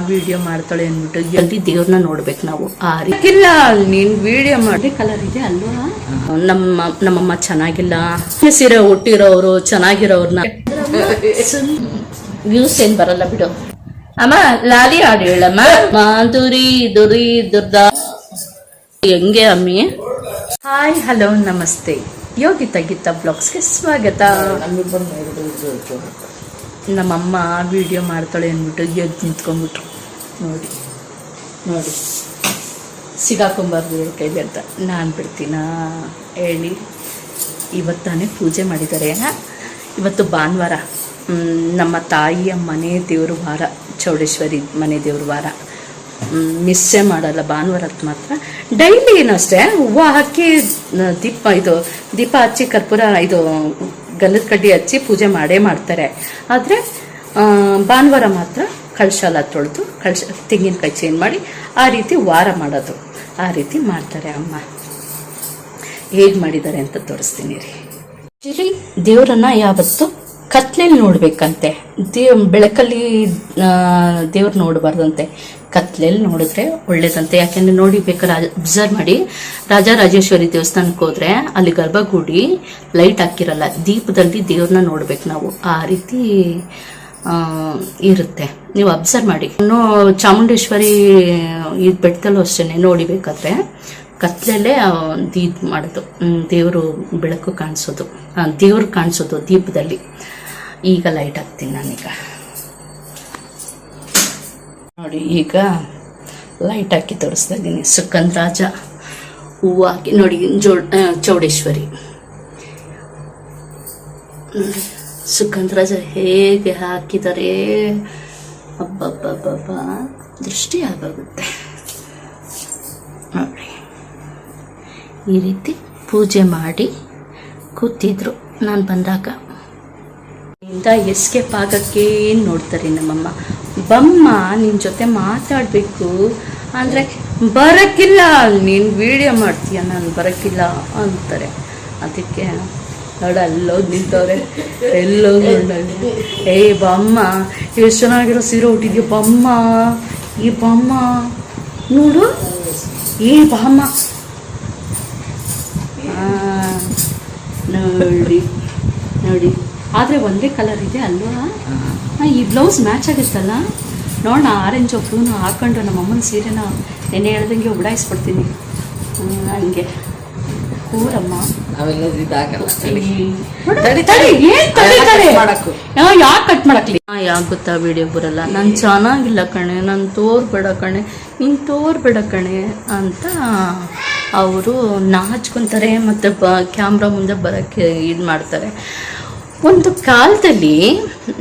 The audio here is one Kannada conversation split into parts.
ವಿಡಿಯೋ ಮಾಡ್ತಾಳೆ ಅಂದ್ಬಿಟ್ಟು ಜಲ್ದಿ ದೇವ್ರನ್ನ ನೋಡ್ಬೇಕು ನಾವು. ಆ ರೀತಿಲ್ಲ ನೀನ್ ವಿಡಿಯೋ ಮಾಡಿ ಕಲರ್ ಇದೆ ಅಲ್ವಾ. ನಮ್ಮಮ್ಮ ಚೆನ್ನಾಗಿಲ್ಲ, ಸೀರೆ ಹುಟ್ಟಿರೋರು ಚೆನ್ನಾಗಿರೋರ್ನ ವ್ಯೂಸ್ ಏನ್ ಬರಲ್ಲ ಬಿಡು. ಅಮ್ಮ ಲಾಲಿ ಹಾಡು ಹೇಳಮ್ಮ. ಮಾಧುರಿ ದುರಿ ದುರ್ದಾ ಹೆಂಗೆ ಅಮ್ಮಿ. ಹಾಯ್ ಹಲೋ ನಮಸ್ತೆ, ಯೋಗಿತಾ ಗೀತಾ ಬ್ಲಾಗ್ಸ್ಗೆ ಸ್ವಾಗತ. ನಮ್ಮಮ್ಮ ವಿಡಿಯೋ ಮಾಡ್ತಾಳೆ ಅಂದ್ಬಿಟ್ಟು ಎದ್ದು ನಿಂತ್ಕೊಂಡ್ಬಿಟ್ರು. ನೋಡಿ ನೋಡಿ ಸಿಗಾಕೊಂಬಾರ್ದು ಕೈಲಿ ಅಂತ ನಾನು ಬಿಡ್ತೀನ ಹೇಳಿ. ಇವತ್ತಾನೆ ಪೂಜೆ ಮಾಡಿದ್ದಾರೆ. ಇವತ್ತು ಭಾನುವಾರ, ನಮ್ಮ ತಾಯಿಯ ಮನೆ ದೇವ್ರ ವಾರ, ಚೌಡೇಶ್ವರಿ ಮನೆ ದೇವ್ರ ವಾರ. ಮಿಸ್ಸೇ ಮಾಡಲ್ಲ ಭಾನುವಾರಕ್ಕೆ ಮಾತ್ರ. ಡೈಲಿ ಏನೋ ಅಷ್ಟೇ ಹೂವು ಹಾಕಿ ದೀಪ ಹಚ್ಚಿ ಕರ್ಪೂರ ಗಂಧದ ಕಡ್ಡಿ ಹಚ್ಚಿ ಪೂಜೆ ಮಾಡೇ ಮಾಡ್ತಾರೆ. ಆದರೆ ಭಾನುವಾರ ಮಾತ್ರ ಕಳಶ ಎಲ್ಲ ತೊಳೆದು ತೆಂಗಿನಕಾಯಿ ಚೇಂಜ್ ಮಾಡಿ ಆ ರೀತಿ ವಾರ ಮಾಡೋದು. ಆ ರೀತಿ ಮಾಡ್ತಾರೆ ಅಮ್ಮ. ಹೇಗೆ ಮಾಡಿದ್ದಾರೆ ಅಂತ ತೋರಿಸ್ತೀನಿ ರೀ. ಆ್ಯಕ್ಚುಲಿ ದೇವರನ್ನ ಯಾವತ್ತು ಕತ್ಲೆಯಲ್ಲಿ ನೋಡ್ಬೇಕಂತೆ. ಬೆಳಕಲ್ಲಿ ದೇವ್ರು ನೋಡಬಾರ್ದಂತೆ, ಕತ್ಲೆಯಲ್ಲಿ ನೋಡಿದ್ರೆ ಒಳ್ಳೇದಂತೆ. ಯಾಕೆಂದ್ರೆ ನೋಡಿ ಬೇಕಾದ್ರೆ ಅಬ್ಸರ್ವ್ ಮಾಡಿ, ರಾಜರಾಜೇಶ್ವರಿ ದೇವಸ್ಥಾನಕ್ಕೆ ಹೋದ್ರೆ ಅಲ್ಲಿ ಗರ್ಭಗುಡಿ ಲೈಟ್ ಹಾಕಿರಲ್ಲ, ದೀಪದಲ್ಲಿ ದೇವ್ರನ್ನ ನೋಡ್ಬೇಕು ನಾವು. ಆ ರೀತಿ ಇರುತ್ತೆ, ನೀವು ಅಬ್ಸರ್ವ್ ಮಾಡಿ. ಇನ್ನು ಚಾಮುಂಡೇಶ್ವರಿ ಈ ಬೆಟ್ಟದಲ್ಲೂ ಅಷ್ಟೇ ನೋಡಿಬೇಕಾದ್ರೆ ಕತ್ಲಲ್ಲೇ ದೀಪ ಮಾಡೋದು, ದೇವರು ಬೆಳಕು ಕಾಣಿಸೋದು, ದೇವ್ರು ಕಾಣಿಸೋದು ದೀಪದಲ್ಲಿ. ಈಗ ಲೈಟ್ ಹಾಕ್ತೀನಿ ನಾನೀಗ ನೋಡಿ. ಈಗ ಲೈಟ್ ಹಾಕಿ ತೋರಿಸ್ತಾ ಇದ್ದೀನಿ. ಸುಗಂಧರಾಜ ಹೂವು ಹಾಕಿ ನೋಡಿ. ಚೌಡೇಶ್ವರಿ ಸುಗಂಧರಾಜ ಹೇಗೆ ಹಾಕಿದರೆ ಅಬ್ಬಬ್ಬಬ್ಬ ದೃಷ್ಟಿ ಆಗೋಗುತ್ತೆ ನೋಡಿ. ಈ ರೀತಿ ಪೂಜೆ ಮಾಡಿ ಕೂತಿದ್ರು. ನಾನು ಬಂದಾಗ ಎಸ್ಕೇಪ್ ಆಗಕ್ಕೆ ನೋಡ್ತಾರೆ ನಮ್ಮಮ್ಮ. ಬಮ್ಮ ನಿನ್ನ ಜೊತೆ ಮಾತಾಡಬೇಕು ಅಂದರೆ ಬರೋಕ್ಕಿಲ್ಲ, ನೀನು ವಿಡಿಯೋ ಮಾಡ್ತೀಯ, ನಾನು ಬರೋಕ್ಕಿಲ್ಲ ಅಂತಾರೆ. ಅದಕ್ಕೆ ನೋಡ ಅಲ್ಲೋಗಿ ನಿಂತವ್ರೆ, ಎಲ್ಲೋಗಿ ನೋಡಲ್ಲಿ. ಬಮ್ಮ ಎಷ್ಟು ಚೆನ್ನಾಗಿರೋ ಸೀರೆ ಹುಟ್ಟಿದ್ಯೋ ಬಮ್ಮ, ಈ ಬಮ್ಮ ನೋಡು, ಬಾಮ್ಮ ನೋಡಿ ನೋಡಿ. ಆದರೆ ಒಂದೇ ಕಲರ್ ಇದೆ ಅಲ್ವಾ. ಈ ಬ್ಲೌಸ್ ಮ್ಯಾಚ್ ಆಗುತ್ತಲ್ಲ ನೋಡೋಣ. ಆರೆಂಜ್ ಬ್ಲೂನು ಹಾಕೊಂಡು ನಮ್ಮಮ್ಮನ ಸೀರೆನ ನೆನೆ ಹೇಳ್ದಂಗೆ ಉಡಾಯಿಸ್ಬಿಡ್ತೀನಿ. ಹಂಗೆ ಊರಮ್ಮ ಯಾಕೆ ಕಟ್ ಮಾಡಕ್ಲಿ. ಯಾಕೆ ಗೊತ್ತಾ ವಿಡಿಯೋ ಬರಲ್ಲ, ನಾನು ಚೆನ್ನಾಗಿಲ್ಲ ಕಣೆ, ನಾನು ತೋರ್ಬೇಡ ಕಣೆ, ನೀನು ತೋರ್ಬೇಡ ಕಣೆ ಅಂತ ಅವರು ನಾಚ್ಕೊತಾರೆ. ಮತ್ತು ಕ್ಯಾಮ್ರಾ ಮುಂದೆ ಬರೋಕ್ಕೆ ಇದು ಮಾಡ್ತಾರೆ. ಒಂದು ಕಾಲದಲ್ಲಿ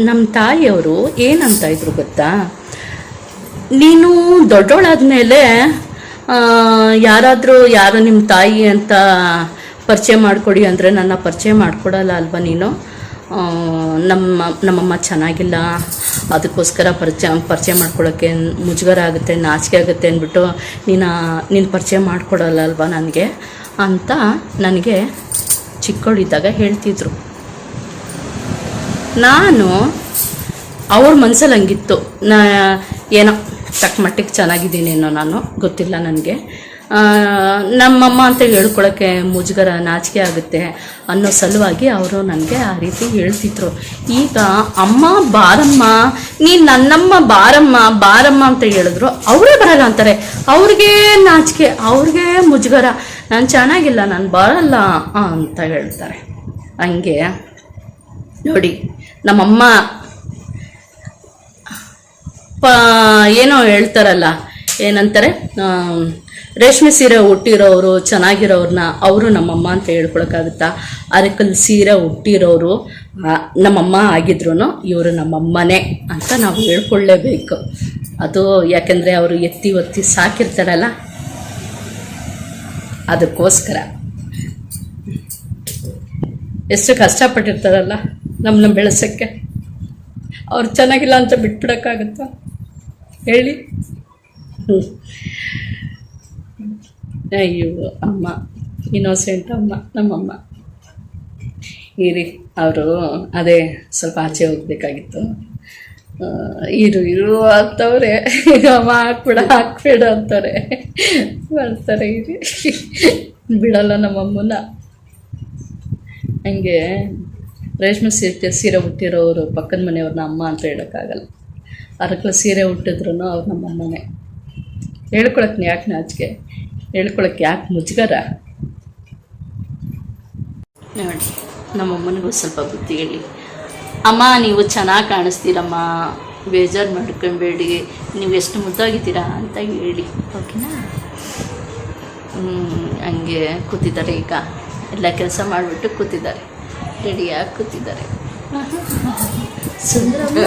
ನಮ್ಮ ತಾಯಿಯವರು ಏನಂತ ಇದ್ರು ಗೊತ್ತಾ, ನೀನು ದೊಡ್ಡೋಳಾದ್ಮೇಲೆ ಯಾರು ನಿಮ್ಮ ತಾಯಿ ಅಂತ ಪರಿಚಯ ಮಾಡಿಕೊಡಿ ಅಂದರೆ ನನ್ನ ಪರಿಚಯ ಮಾಡಿಕೊಡಲ್ಲ ಅಲ್ವಾ ನೀನು. ನಮ್ಮಮ್ಮ ಚೆನ್ನಾಗಿಲ್ಲ, ಅದಕ್ಕೋಸ್ಕರ ಪರಿಚಯ ಮಾಡ್ಕೊಳ್ಳೋಕ್ಕೆ ಮುಜುಗರ ಆಗುತ್ತೆ, ನಾಚಿಕೆ ಆಗುತ್ತೆ ಅಂದ್ಬಿಟ್ಟು ನೀನು ಪರಿಚಯ ಮಾಡಿಕೊಡಲ್ಲ ಅಲ್ವಾ ನನಗೆ ಅಂತ ನನಗೆ ಚಿಕ್ಕವಳಿದ್ದಾಗ ಹೇಳ್ತಿದ್ರು. ನಾನು ಅವ್ರ ಮನಸ್ಸಲ್ಲಿ ಹಂಗಿತ್ತು, ಏನೋ ತಕ್ಕ ಮಟ್ಟಿಗೆ ಚೆನ್ನಾಗಿದ್ದೀನೇನೋ, ನಾನು ಗೊತ್ತಿಲ್ಲ ನನಗೆ. ನಮ್ಮಮ್ಮ ಅಂತ ಹೇಳ್ಕೊಳಕ್ಕೆ ಮುಜುಗರ ನಾಚಿಕೆ ಆಗುತ್ತೆ ಅನ್ನೋ ಸಲುವಾಗಿ ಅವರು ನನಗೆ ಆ ರೀತಿ ಹೇಳ್ತಿದ್ರು. ಈಗ ಅಮ್ಮ ಬಾರಮ್ಮ, ನೀನು ನನ್ನಮ್ಮ ಬಾರಮ್ಮ ಅಂತ ಹೇಳಿದ್ರು ಅವರೇ ಬರಲ್ಲ ಅಂತಾರೆ. ಅವ್ರಿಗೆ ನಾಚಿಕೆ, ಅವ್ರಿಗೆ ಮುಜುಗರ, ನಾನು ಚೆನ್ನಾಗಿಲ್ಲ, ನಾನು ಬರಲ್ಲ ಅಂತ ಹೇಳ್ತಾರೆ. ಹಂಗೆ ನೋಡಿ ನಮ್ಮಮ್ಮ ಏನೋ ಹೇಳ್ತಾರಲ್ಲ, ಏನಂತಾರೆ, ರೇಷ್ಮೆ ಸೀರೆ ಹುಟ್ಟಿರೋರು ಚೆನ್ನಾಗಿರೋರನ್ನ ಅವರು ನಮ್ಮಮ್ಮ ಅಂತ ಹೇಳ್ಕೊಳಕ್ಕಾಗುತ್ತಾ. ಅರಕಲ್ ಸೀರೆ ಹುಟ್ಟಿರೋರು ನಮ್ಮಮ್ಮ ಆಗಿದ್ರು ಇವರು ನಮ್ಮಮ್ಮನೇ ಅಂತ ನಾವು ಹೇಳ್ಕೊಳ್ಳೇಬೇಕು. ಅದು ಯಾಕೆಂದರೆ ಅವರು ಎತ್ತಿ ಒತ್ತಿ ಸಾಕಿರ್ತಾರಲ್ಲ, ಅದಕ್ಕೋಸ್ಕರ. ಎಷ್ಟು ಕಷ್ಟಪಟ್ಟಿರ್ತಾರಲ್ಲ ನಮ್ಮನ್ನ ಬೆಳೆಸೋಕ್ಕೆ. ಅವ್ರು ಚೆನ್ನಾಗಿಲ್ಲ ಅಂತ ಬಿಟ್ಬಿಡೋಕ್ಕಾಗುತ್ತಾ ಹೇಳಿ. ಅಯ್ಯೋ ಅಮ್ಮ, ಇನ್ನೋಸೆಂಟ್ ಅಮ್ಮ ನಮ್ಮಮ್ಮ. ಇರಿ, ಅವರು ಅದೇ ಸ್ವಲ್ಪ ಆಚೆ ಹೋಗ್ಬೇಕಾಗಿತ್ತು, ಇರು ಅಂತವ್ರೆ ಅಮ್ಮ ಹಾಕ್ಬೇಡ ಅಂತಾರೆ ಬರ್ತಾರೆ ಇರಿ ಬಿಡಲ್ಲ ನಮ್ಮಮ್ಮನ. ಹಂಗೆ ರೇಷ್ಮೆ ಸೀರೆ ಹುಟ್ಟಿರೋರು ಪಕ್ಕದ ಮನೆಯವ್ರನ್ನ ಅಮ್ಮ ಅಂತ ಹೇಳೋಕ್ಕಾಗಲ್ಲ. ಅರಕಲ ಸೀರೆ ಹುಟ್ಟಿದ್ರು ಅವ್ರು ನಮ್ಮಮ್ಮನೇ. ಹೇಳ್ಕೊಳಕ್ಕೆ ಯಾಕೆ ನಾಚಿಕೆ, ಹೇಳ್ಕೊಳಕ್ಕೆ ಯಾಕೆ ಮುಜುಗರ? ನೋಡಿ ನಮ್ಮಮ್ಮನಿಗೂ ಸ್ವಲ್ಪ ಬುದ್ಧಿ ಹೇಳಿ. ಅಮ್ಮ ನೀವು ಚೆನ್ನಾಗಿ ಕಾಣಿಸ್ತೀರಮ್ಮ, ಬೇಜಾರು ಮಾಡ್ಕೊಬೇಡಿ, ನೀವು ಎಷ್ಟು ಮುದ್ದಾಗಿದ್ದೀರಾ ಅಂತ ಹೇಳಿ, ಓಕೆನಾ? ಹಂಗೆ ಕೂತಿದ್ದಾರೆ. ಈಗ ಎಲ್ಲ ಕೆಲಸ ಮಾಡಿಬಿಟ್ಟು ಕೂತಿದ್ದಾರೆ, ರೆಡಿಯಾಗಿ ಕೂತಿದ್ದಾರೆ. ಸುಂದ್ರಮ್ಮ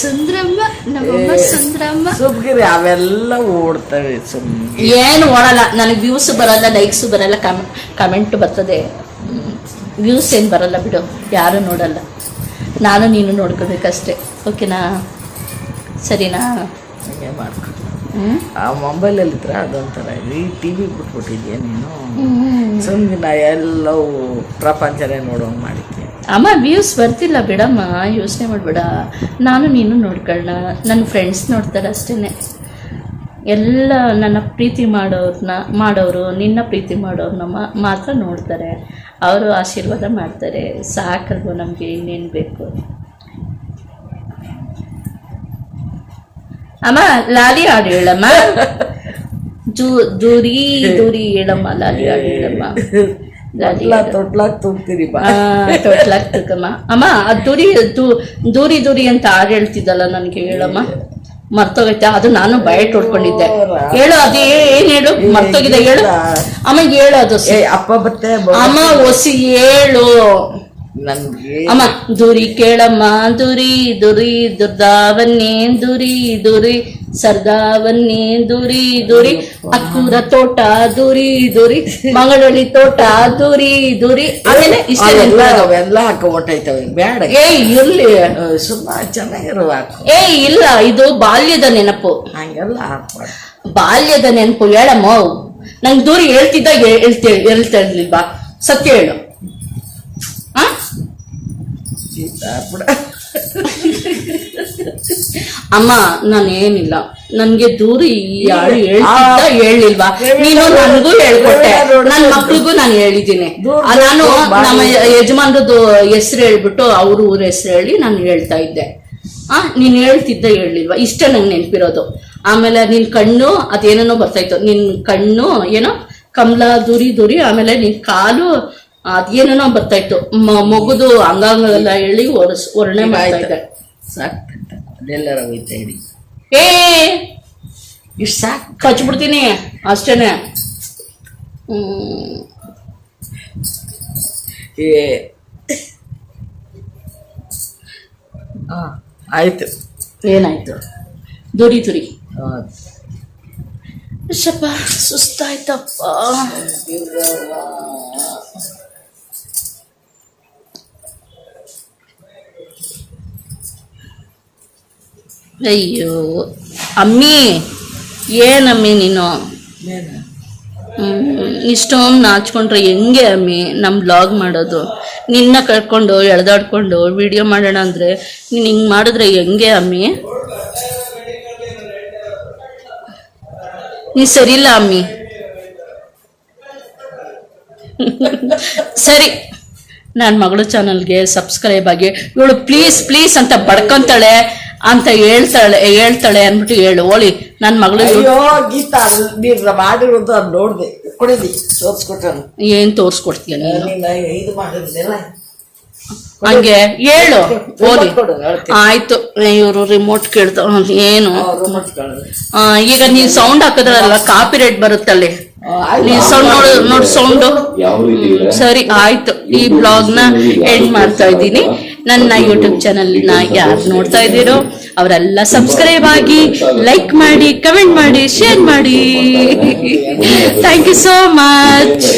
ಸುಂದ್ರಮ್ಮ ನಮ್ಮಮ್ಮ ಸುಂದ್ರಮ್ಮ. ಸುಮ್ಗಿರಿ, ಅವೆಲ್ಲ ಓಡ್ತವೆ. ಸುಮ್ಮನೆ ಏನು ಓಡಲ್ಲ, ನನಗೆ ವ್ಯೂಸ್ ಬರಲ್ಲ, ಲೈಕ್ಸು ಬರಲ್ಲ, ಕಮೆಂಟ್ ಬರ್ತದೆ. ವ್ಯೂಸ್ ಏನು ಬರಲ್ಲ ಬಿಡು, ಯಾರು ನೋಡಲ್ಲ. ನಾನು ನೀನು ನೋಡ್ಕೋಬೇಕಷ್ಟೆ, ಓಕೆನಾ? ಸರಿನಾ? ಹಂಗೆ ಮಾಡ್ಕೊ. ಆ ಮೊಬೈಲಲ್ಲಿ ಇದ್ರೆ ಅದೊಂಥರ. ಈ ಟಿ ವಿ ಬಿಟ್ಬಿಟ್ಟಿದ್ಯಾ ನೀನು? ಸುಮ್ಮನೆ ಎಲ್ಲವೂ ಪ್ರಪಂಚನೇ ನೋಡೋಂಗೆ ಮಾಡಿದ್ದೆ. ಅಮ್ಮ ವ್ಯೂಸ್ ಬರ್ತಿಲ್ಲ ಬಿಡಮ್ಮ, ಯೋಚನೆ ಮಾಡಬೇಡ. ನಾನು ನೀನು ನೋಡ್ಕೊಳ್ಳ, ನನ್ನ ಫ್ರೆಂಡ್ಸ್ ನೋಡ್ತಾರೆ ಅಷ್ಟೇ. ಎಲ್ಲ ನನ್ನ ಪ್ರೀತಿ ಮಾಡೋರು ನಿನ್ನ ಪ್ರೀತಿ ಮಾಡೋರನ್ನ ಮಾತ್ರ ನೋಡ್ತಾರೆ, ಅವರು ಆಶೀರ್ವಾದ ಮಾಡ್ತಾರೆ. ಸಾಕಲ್ವ ನಮಗೆ, ಇನ್ನೇನು ಬೇಕು? ಅಮ್ಮ ಲಾಲಿ ಹಾಡು ಹೇಳಮ್ಮ. ದೂರಿ ದೂರಿ ಹೇಳಮ್ಮ, ಲಾಲಿ ಹಾಡು ಹೇಳಮ್ಮ. ತೊಟ್ಲಾಕ್ ತುಂಬ್ತೀರಿ, ತೊಟ್ಲಾಕ್ ತುಕಮ್ಮ. ಅಮ್ಮ ದೂರಿ ದೂರಿ ದೂರಿ ಅಂತ ಹಾಡು ಹೇಳ್ತಿದ್ದಲ್ಲ, ನನಗೆ ಹೇಳಮ್ಮ. ಮರ್ತೋಗೈತೆ, ಅದು ನಾನು ಬಯಟ್ ಹೊಡ್ಕೊಂಡಿದ್ದೆ. ಹೇಳು, ಅದೇ ಏನ್ ಹೇಳು, ಮರ್ತೋಗಿದೆ, ಹೇಳು ಅಮ್ಮ. ಹೇಳು ಅದು ಅಪ್ಪ ಬತ್ತೆ ಅಮ್ಮ, ಒಸಿ ಹೇಳು ಅಮ್ಮ. ದೂರಿ ಕೇಳಮ್ಮ, ದೂರಿ ದೂರಿ ದುರ್ದಾವನ್ನೇ, ದೂರಿ ದೂರಿ ಸರ್ದಾವನ್ನೇ, ದೂರಿ ದೂರಿ ಅಕ್ಕೂರ ತೋಟ, ದೂರಿ ದೂರಿ ಮಂಗಳೂರಿ ತೋಟ, ದೂರಿ ದೂರಿ. ಆಮೇಲೆ ಇಷ್ಟೆಲ್ಲ ಹಾಕೋ ಹೊಟ್ಟೈತವೆ, ಬೇಡ. ಇರ್ಲಿ, ಸುಮ್ಮನೆ ಚೆನ್ನಾಗಿರುವ. ಇಲ್ಲ, ಇದು ಬಾಲ್ಯದ ನೆನಪು. ಹಂಗೆಲ್ಲ ಹಾಕ್ಬಾರ್ದು. ಬಾಲ್ಯದ ನೆನಪು ಹೇಳಮ್ಮ. ನಂಗೆ ದೂರಿ ಹೇಳ್ತಿದ್ದ ಹೇಳ್ತಾ ಇರ್ಲಿಲ್ವಾ? ಸತ್ಯ ಹೇಳು. ಅಮ್ಮ ನಾನೇನಿಲ್ಲ, ನನ್ಗೆ ದೂರಿ ಯಾರು ಹೇಳ್ತಿದ್ದ ಹೇಳಿಲ್ವಾ? ನೀನು ನನಗೂ ಹೇಳ್ಕೊಟ್ಟೆ, ನನ್ನ ಮಕ್ಳಿಗೂ ನಾನು ಹೇಳಿದ್ದೀನಿ. ನಾನು ನಮ್ಮ ಯಜಮಾನ್ರದ್ದು ಹೆಸರು ಹೇಳ್ಬಿಟ್ಟು ಅವ್ರ ಊರ ಹೆಸರು ಹೇಳಿ ನಾನು ಹೇಳ್ತಾ ಇದ್ದೆ. ನೀನ್ ಹೇಳ್ತಿದ್ದ ಹೇಳಿಲ್ವಾ? ಇಷ್ಟ ನಂಗೆ ನೆನಪಿರೋದು. ಆಮೇಲೆ ನಿನ್ ಕಣ್ಣು ಅದೇನೇನೋ ಬರ್ತಾಯಿತ್ತು, ನಿನ್ ಕಣ್ಣು ಏನೋ ಕಮಲ ದೂರಿ ದೂರಿ. ಆಮೇಲೆ ನಿನ್ ಕಾಲು ಅದೇನೇನೋ ಬರ್ತಾಯಿತ್ತು, ಮಗುದು ಅಂಗಾಂಗಲ್ಲ ಹೇಳಿ ವರ್ಣೆ ಮಾಡ್ತಾ ಇದ್ದೆ. ಅದೆಲ್ಲರ ಹೋಯ್ತಾ ಹೇಳಿ. ಇಷ್ಟು ಸಾಕು, ಕಚ್ಬಿಡ್ತೀನಿ ಅಷ್ಟೇನೆ. ಆಯ್ತು. ಏನಾಯ್ತು? ದೂರಿ ದೂರಿ. ಸ್ವಲ್ಪ ಸುಸ್ತಾಯ್ತಪ್ಪ. ಅಯ್ಯೋ ಅಮ್ಮಿ, ಏನಮ್ಮಿ ನೀನು ಇಷ್ಟೊಂದು ನಾಚ್ಕೊಂಡ್ರೆ ಹೆಂಗೆ ಅಮ್ಮಿ ನಮ್ಮ ಬ್ಲಾಗ್ ಮಾಡೋದು? ನಿನ್ನ ಕಳ್ಕೊಂಡು ಎಳ್ದಾಡ್ಕೊಂಡು ವಿಡಿಯೋ ಮಾಡೋಣ ಅಂದರೆ ನೀನು ಹಿಂಗೆ ಮಾಡಿದ್ರೆ ಹೆಂಗೆ ಅಮ್ಮಿ? ನೀ ಸರಿಯಿಲ್ಲ ಅಮ್ಮಿ. ಸರಿ, ನನ್ನ ಮಗಳು ಚಾನಲ್ಗೆ ಸಬ್ಸ್ಕ್ರೈಬ್ ಆಗಿ. ಇವಳು ಪ್ಲೀಸ್ ಪ್ಲೀಸ್ ಅಂತ ಬಡ್ಕೊಂತಾಳೆ ಅಂತ ಹೇಳ್ತಾಳೆ ಅಂದ್ಬಿಟ್ಟು ಹೇಳು. ಓಳಿ ನನ್ನ ಮಗಳು ಮಾಡಿರೋದು ಅದು ನೋಡ್ದೆ, ಕೊಡಿದಿ ತೋರ್ಸ್ಕೊಟ್ಟ. ಏನ್ ತೋರ್ಸ್ಕೊಡ್ತೀಯ ನೀನು? ಇದು ಮಾಡಿರೋದೆಲ್ಲ ಹಂಗೆ ಹೇಳು. ಓಲಿ ಆಯ್ತು. ಇವರು ರಿಮೋಟ್ ಕೇಳ್ತಾವ ಏನು? ಈಗ ನೀನ್ ಸೌಂಡ್ ಹಾಕಿದ್ರಲ್ಲ ಕಾಪಿ ರೈಟ್ ಬರುತ್ತಲ್ಲಿ, ನೀನ್ ಸೌಂಡ್ ನೋಡು ಸೌಂಡು. ಸರಿ ಆಯ್ತು, ಈ ಬ್ಲಾಗ್ ನ ಎಂಡ್ ಮಾಡ್ತಾ ಇದ್ದೀನಿ. ನನ್ನ ಯೂಟ್ಯೂಬ್ ಚಾನಲ್ ನ ಯಾರು ನೋಡ್ತಾ ಇದ್ದೀರೋ ಅವರೆಲ್ಲ ಸಬ್ಸ್ಕ್ರೈಬ್ ಆಗಿ, ಲೈಕ್ ಮಾಡಿ, ಕಮೆಂಟ್ ಮಾಡಿ, ಶೇರ್ ಮಾಡಿ. Thank you so much.